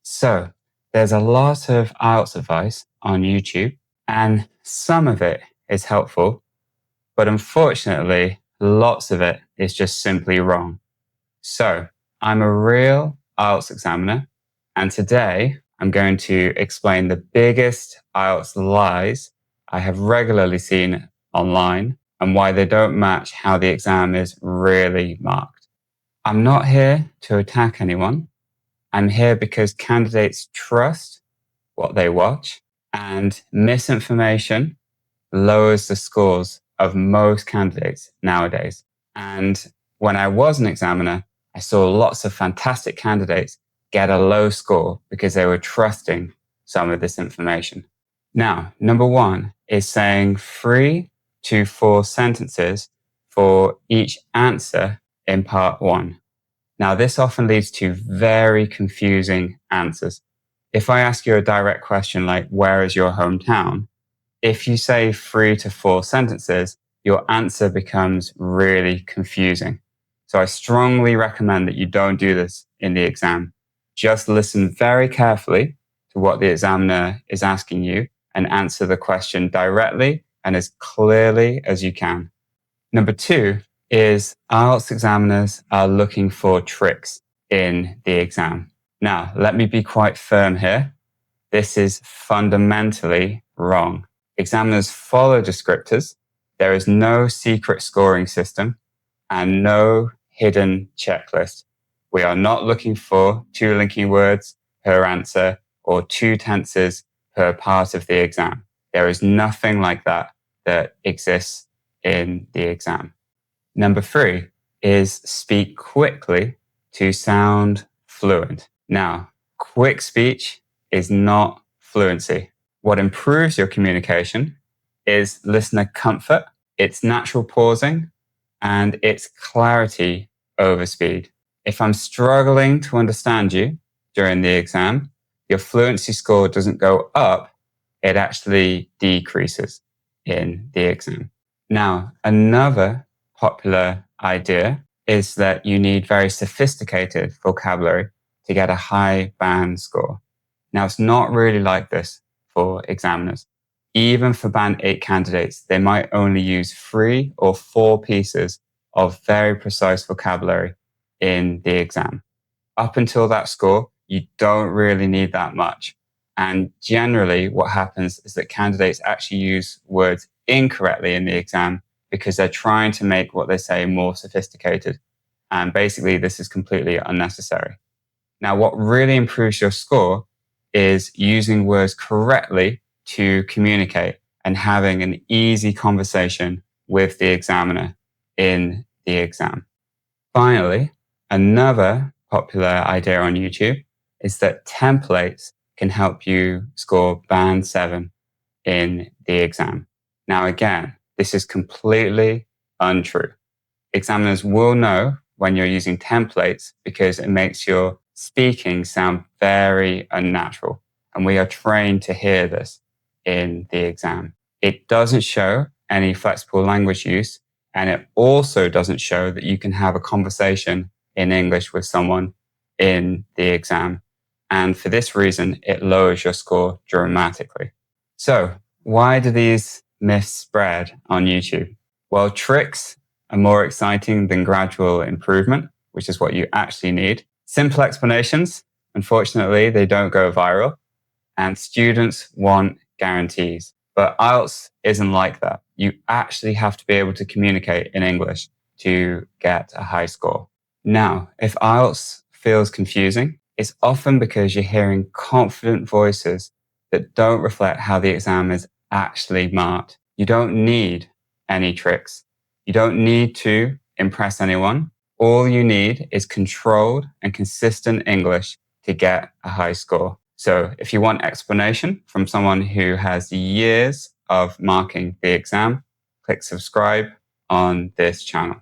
So there's a lot of IELTS advice on YouTube, and some of it is helpful, but unfortunately, lots of it is just simply wrong. So I'm a real IELTS examiner, and today I'm going to explain the biggest IELTS lies I have regularly seen online and why they don't match how the exam is really marked. I'm not here to attack anyone. I'm here because candidates trust what they watch, and misinformation lowers the scores of most candidates nowadays. And when I was an examiner, I saw lots of fantastic candidates get a low score because they were trusting some of this information. Now, number one is saying 3 to 4 sentences for each answer in part one. Now, this often leads to very confusing answers. If I ask you a direct question like, where is your hometown? If you say 3 to 4 sentences, your answer becomes really confusing. So I strongly recommend that you don't do this in the exam. Just listen very carefully to what the examiner is asking you and answer the question directly and as clearly as you can. Number two is IELTS examiners are looking for tricks in the exam. Now, let me be quite firm here. This is fundamentally wrong. Examiners follow descriptors. There is no secret scoring system and no hidden checklist. We are not looking for 2 linking words per answer or 2 tenses per part of the exam. There is nothing like that that exists in the exam. Number 3 is speak quickly to sound fluent. Now, quick speech is not fluency. What improves your communication is listener comfort, its natural pausing, and its clarity over speed. If I'm struggling to understand you during the exam, your fluency score doesn't go up, it actually decreases in the exam. Now, another popular idea is that you need very sophisticated vocabulary to get a high band score. Now, it's not really like this for examiners. Even for band 8 candidates, they might only use 3 or 4 pieces of very precise vocabulary in the exam. Up until that score, you don't really need that much. And generally, what happens is that candidates actually use words incorrectly in the exam because they're trying to make what they say more sophisticated. And basically, this is completely unnecessary. Now, what really improves your score is using words correctly to communicate and having an easy conversation with the examiner in the exam. Finally, another popular idea on YouTube is that templates can help you score band 7 in the exam. Now, again, this is completely untrue. Examiners will know when you're using templates because it makes your speaking sound very unnatural. And we are trained to hear this in the exam. It doesn't show any flexible language use, and it also doesn't show that you can have a conversation in English with someone in the exam. And for this reason, it lowers your score dramatically. So why do these myths spread on YouTube? Well, tricks are more exciting than gradual improvement, which is what you actually need. Simple explanations, unfortunately, they don't go viral, and students want guarantees. But IELTS isn't like that. You actually have to be able to communicate in English to get a high score. Now, if IELTS feels confusing, it's often because you're hearing confident voices that don't reflect how the exam is actually marked. You don't need any tricks. You don't need to impress anyone. All you need is controlled and consistent English to get a high score. So if you want explanation from someone who has years of marking the exam, click subscribe on this channel.